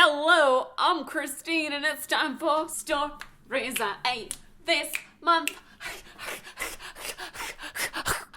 Hello, I'm Christine, and it's time for Stories I Ate This Month.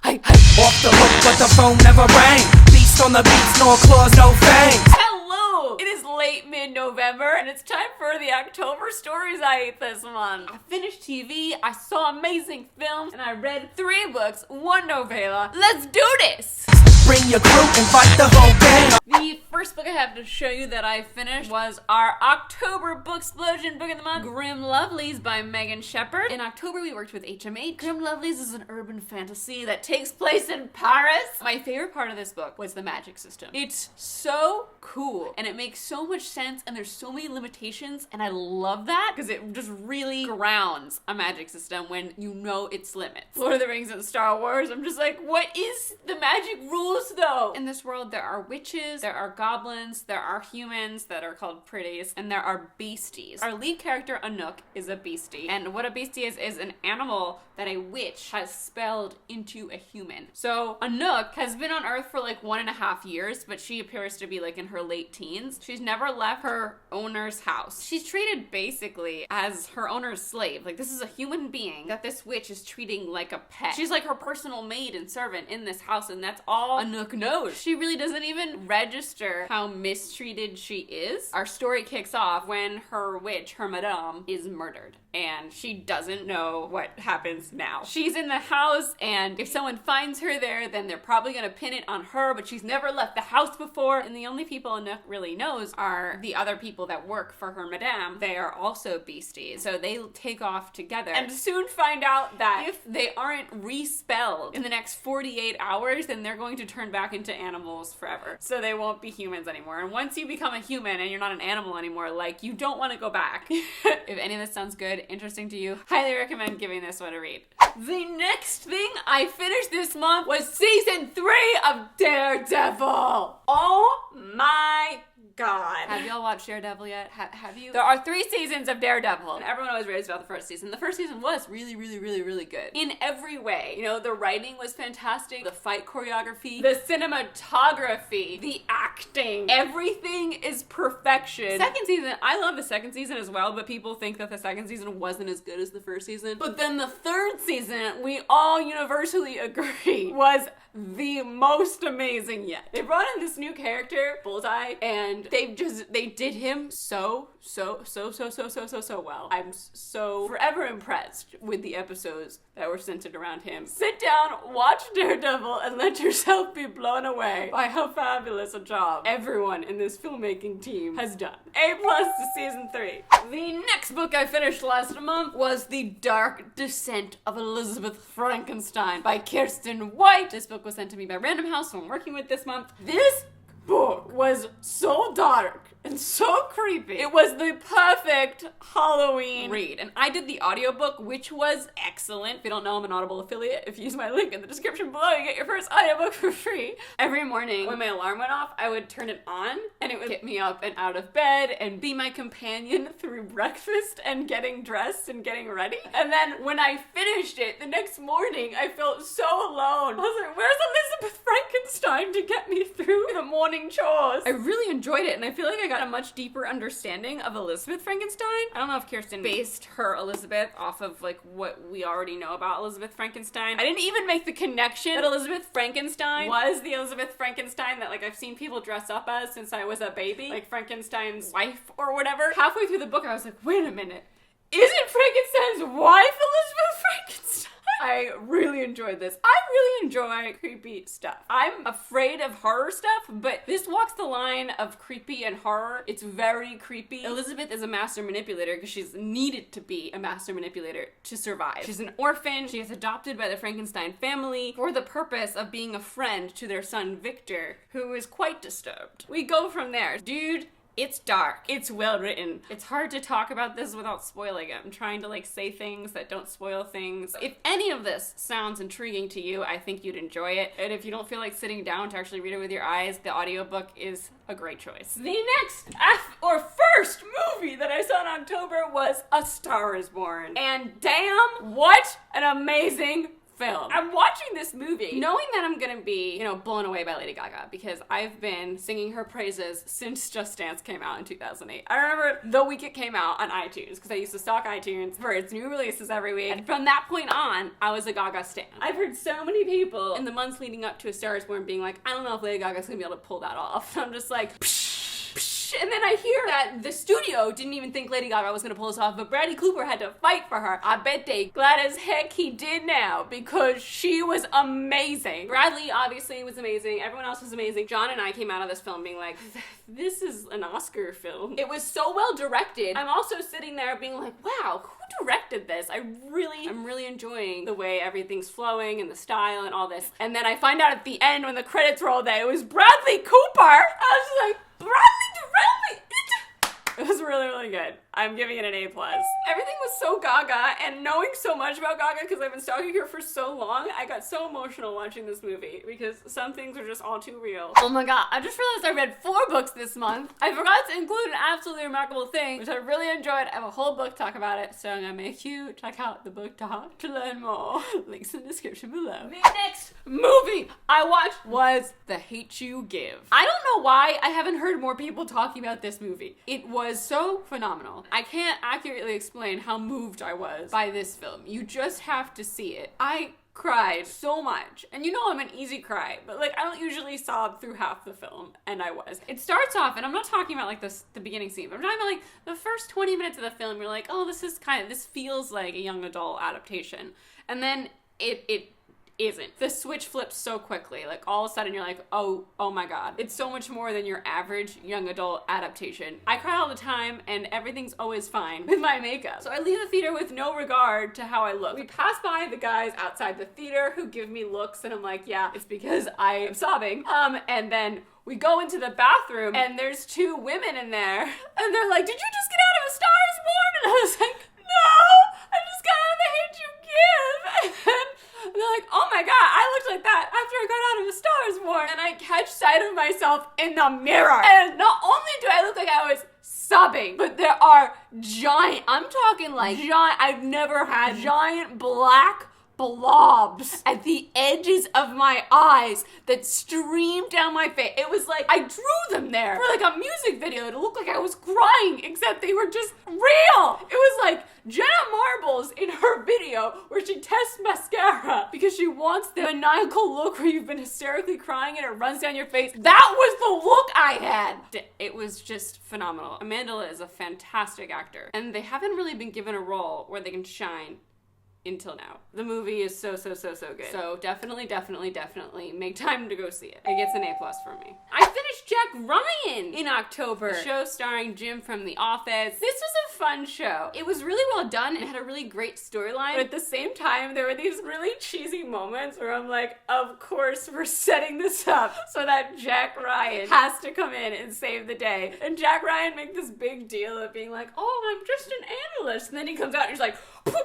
Off the hook, but the phone never rang. Beast on the beats, no claws, no fangs. Hello! It is late mid-November, and it's time for the October stories I ate this month. I finished TV, I saw amazing films, and I read 3 books, 1 novella. Let's do this! Bring your crew, invite the whole gang. The first book I have to show you that I finished was our October Booksplosion book of the month, Room Lovelyz by MEGHAN SHEPARD. In October, we worked with HMH. Room Lovelyz is an urban fantasy that takes place in Paris. My favorite part of this book was the magic system. It's so cool, and it makes so much sense, and there's so many limitations, and I love that because it just really grounds a magic system when you know its limits. Lord of the Rings and Star Wars, I'm just like, what is the magic rules though? In this world, there are witches, there are goblins, there are humans that are called pretties, and there are beasties. Our lead character, Anouk, is a beastie, and what a beastie is an animal that a witch has spelled into a human. So Anouk has been on Earth for like 1.5 years, but she appears to be like in her late teens. She's never left her owner's house. She's treated basically as her owner's slave. Like, this is a human being that this witch is treating like a pet. She's like her personal maid and servant in this house, and that's all Anouk knows. She really doesn't even register how mistreated she is. Our story kicks off when her witch, her madame, is murdered, and she doesn't know what happens now. She's in the house, and if someone finds her there, then they're probably gonna pin it on her, but she's never left the house before, and the only people Anouk really knows are the other people that work for her madame. They are also beasties, so they take off together and soon find out that if they aren't respelled in the next 48 hours, then they're going to turn back into animals forever. So they won't be humans anymore. And once you become a human and you're not an animal anymore, like, you don't want to go back. If any of this sounds good, interesting to you, highly recommend giving this one a read. The next thing I finished this month was season 3 of Daredevil. Oh my God. Have y'all watched Daredevil yet? Have you? There are 3 seasons of Daredevil, and everyone always raves about the first season. The first season was really, really, really, really good. In every way. You know, the writing was fantastic, the fight choreography, the cinematography, the acting, everything is perfection. Second season, I love the second season as well, but people think that the second season wasn't as good as the first season. But then the third season, we all universally agree, was the most amazing yet. They brought in this new character, Bullseye, and they did him so well. I'm so forever impressed with the episodes that were centered around him. Sit down, watch Daredevil, and let yourself be blown away by how fabulous a job everyone in this filmmaking team has done. A+ to season 3. The next book I finished last month was The Dark Descent of Elizabeth Frankenstein by Kiersten White. This book was sent to me by Random House, so I'm working with this month. This book was so dark and so creepy. It was the perfect Halloween read. And I did the audiobook, which was excellent. If you don't know, I'm an Audible affiliate. If you use my link in the description below, you get your first audiobook for free. Every morning when my alarm went off, I would turn it on, and it would get me up and out of bed and be my companion through breakfast and getting dressed and getting ready. And then when I finished it, the next morning, I felt so alone. I was like, where's Elizabeth Frankenstein to get me through the morning chores? I really enjoyed it, and I feel like I got a much deeper understanding of Elizabeth Frankenstein. I don't know if Kiersten based her Elizabeth off of like what we already know about Elizabeth Frankenstein. I didn't even make the connection that Elizabeth Frankenstein was the Elizabeth Frankenstein that like I've seen people dress up as since I was a baby, like Frankenstein's wife or whatever. Halfway through the book, I was like, wait a minute, isn't Frankenstein's wife Elizabeth Frankenstein? I really enjoyed this. I really enjoy creepy stuff. I'm afraid of horror stuff, but this walks the line of creepy and horror. It's very creepy. Elizabeth is a master manipulator because she's needed to be a master manipulator to survive. She's an orphan. She is adopted by the Frankenstein family for the purpose of being a friend to their son Victor, who is quite disturbed. We go from there. Dude, it's dark. It's well written. It's hard to talk about this without spoiling it. I'm trying to like say things that don't spoil things. If any of this sounds intriguing to you, I think you'd enjoy it. And if you don't feel like sitting down to actually read it with your eyes, the audiobook is a great choice. The next first movie that I saw in October was A Star Is Born. And damn, what an amazing film. I'm watching this movie knowing that I'm gonna be, you know, blown away by Lady Gaga because I've been singing her praises since Just Dance came out in 2008. I remember the week it came out on iTunes because I used to stalk iTunes for its new releases every week. And from that point on, I was a Gaga stan. I've heard so many people in the months leading up to A Star Is Born being like, I don't know if Lady Gaga's gonna be able to pull that off. And I'm just like, and then I hear that the studio didn't even think Lady Gaga was gonna pull this off, but Bradley Cooper had to fight for her. I bet they glad as heck he did now because she was amazing. Bradley obviously was amazing. Everyone else was amazing. John and I came out of this film being like, this is an Oscar film. It was so well directed. I'm also sitting there being like, wow, who directed this? I'm really enjoying the way everything's flowing and the style and all this. And then I find out at the end when the credits roll that it was Bradley Cooper. I was just like, Bradley directed it. It was really, really good. I'm giving it an A+. Everything was so Gaga, and knowing so much about Gaga because I've been stalking her for so long, I got so emotional watching this movie because some things are just all too real. Oh my god, I just realized I read 4 books this month. I forgot to include an absolutely remarkable thing, which I really enjoyed. I have a whole book talk about it, so I'm gonna make you check out the book talk to learn more. Links in the description below. The next movie I watched was The Hate You Give. I don't know why I haven't heard more people talking about this movie. It was so phenomenal. I can't accurately explain how moved I was by this film. You just have to see it. I cried so much. And you know I'm an easy cry, but like I don't usually sob through half the film, and I was. It starts off, and I'm not talking about like the beginning scene, but I'm talking about like the first 20 minutes of the film, you're like, oh, this feels like a young adult adaptation. And then it isn't. The switch flips so quickly. Like all of a sudden you're like, oh my god. It's so much more than your average young adult adaptation. I cry all the time and everything's always fine with my makeup. So I leave the theater with no regard to how I look. We pass by the guys outside the theater who give me looks and I'm like, yeah, it's because I am sobbing. And then we go into the bathroom and there's 2 women in there and they're like, did you just get out of A Star Is Born? And I was like, no, I just got out of The Hate You Give. And they're like, oh my god, I looked like that after I got out of A Star Is Born. And I catch sight of myself in the mirror. And not only do I look like I was sobbing, but there are giant, I'm talking like giant, I've never had giant black blobs at the edges of my eyes that streamed down my face. It was like I drew them there for like a music video to look like I was crying, except they were just real. It was like Jenna Marbles in her video where she tests mascara because she wants the maniacal look where you've been hysterically crying and it runs down your face. That was the look I had. It was just phenomenal. Amanda is a fantastic actor, and they haven't really been given a role where they can shine until now. The movie is so good. So definitely make time to go see it. It gets an A+ from me. I finished Jack Ryan in October. The show starring Jim from The Office. This was a fun show. It was really well done and had a really great storyline, but at the same time there were these really cheesy moments where I'm like, of course we're setting this up so that Jack Ryan has to come in and save the day. And Jack Ryan made this big deal of being like, oh, I'm just an analyst. And then he comes out and he's like, poo.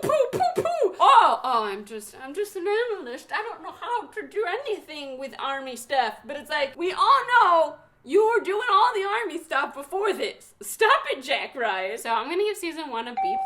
I'm just an analyst. I don't know how to do anything with army stuff. But it's like, we all know you were doing all the army stuff before this. Stop it, Jack Ryan. So I'm gonna give season 1 a B+.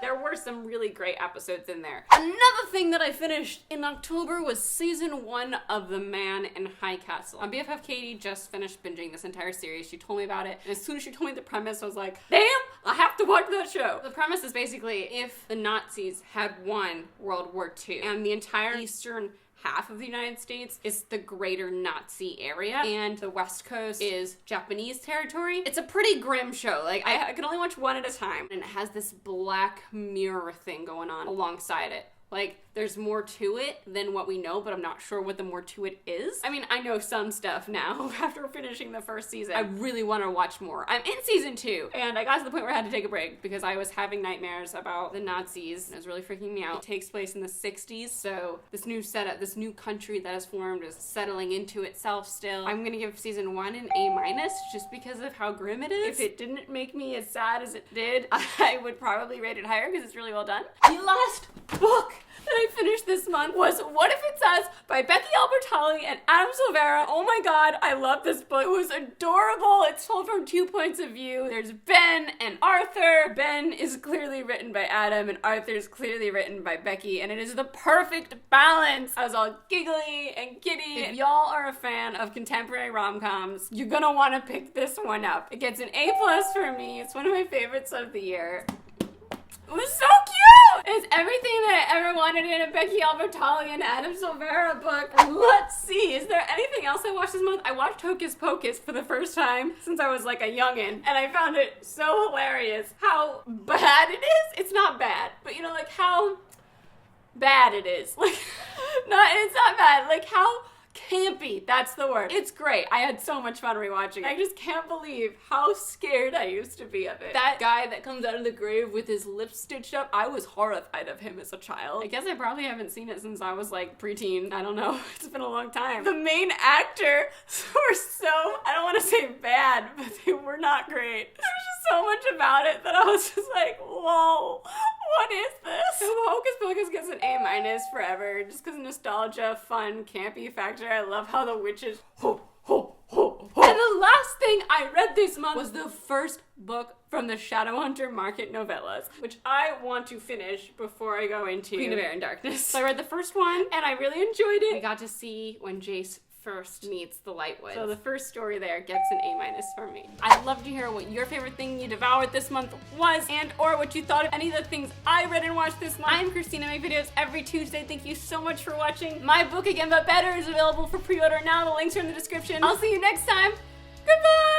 There were some really great episodes in there. Another thing that I finished in October was season 1 of The Man in High Castle. My BFF Katie just finished binging this entire series. She told me about it. And as soon as she told me the premise, I was like, damn, I have to watch that show. The premise is basically if the Nazis had won World War II and the entire eastern half of the United States is the greater Nazi area, and the West Coast is Japanese territory. It's a pretty grim show. Like, I can only watch one at a time, and it has this Black Mirror thing going on alongside it. Like, there's more to it than what we know, but I'm not sure what the more to it is. I mean, I know some stuff now after finishing the first season. I really want to watch more. I'm in season 2, and I got to the point where I had to take a break because I was having nightmares about the Nazis, and it was really freaking me out. It takes place in the 60s, so this new setup, this new country that has formed is settling into itself still. I'm gonna give season 1 an A- just because of how grim it is. If it didn't make me as sad as it did, I would probably rate it higher because it's really well done. The last book that I finished this month was What If It's Us by Becky Albertalli and Adam Silvera. Oh my god, I love this book. It was adorable. It's told from 2 points of view. There's Ben and Arthur. Ben is clearly written by Adam and Arthur is clearly written by Becky, and it is the perfect balance. I was all giggly and giddy. If y'all are a fan of contemporary rom-coms, you're gonna want to pick this one up. It gets an A+ for me. It's one of my favorites of the year. It was so cute! It's everything that I ever wanted in a Becky Albertalli and Adam Silvera book. Let's see, is there anything else I watched this month? I watched Hocus Pocus for the first time since I was like a youngin', and I found it so hilarious how bad it is. It's not bad, but you know, like how bad it is. Like, it's not bad. Like how campy, that's the word. It's great. I had so much fun rewatching it. I just can't believe how scared I used to be of it. That guy that comes out of the grave with his lips stitched up, I was horrified of him as a child. I guess I probably haven't seen it since I was like preteen. I don't know. It's been a long time. The main actor were so, I don't want to say bad, but they were not great. There was just so much about it that I was just like, whoa, what is this? Hocus Pocus gets an A- forever just because nostalgia, fun, campy factor. I love how the witches ho, ho, ho, ho. And the last thing I read this month was the first book from the Shadowhunter Market novellas, which I want to finish before I go into Queen of Air and Darkness. So I read the first one and I really enjoyed it. We got to see when Jace first meets the Lightwoods. So the first story there gets an A- from me. I'd love to hear what your favorite thing you devoured this month was, and or what you thought of any of the things I read and watched this month. I'm Christina. I make videos every Tuesday. Thank you so much for watching. My book, Again But Better, is available for pre-order now. The links are in the description. I'll see you next time. Goodbye!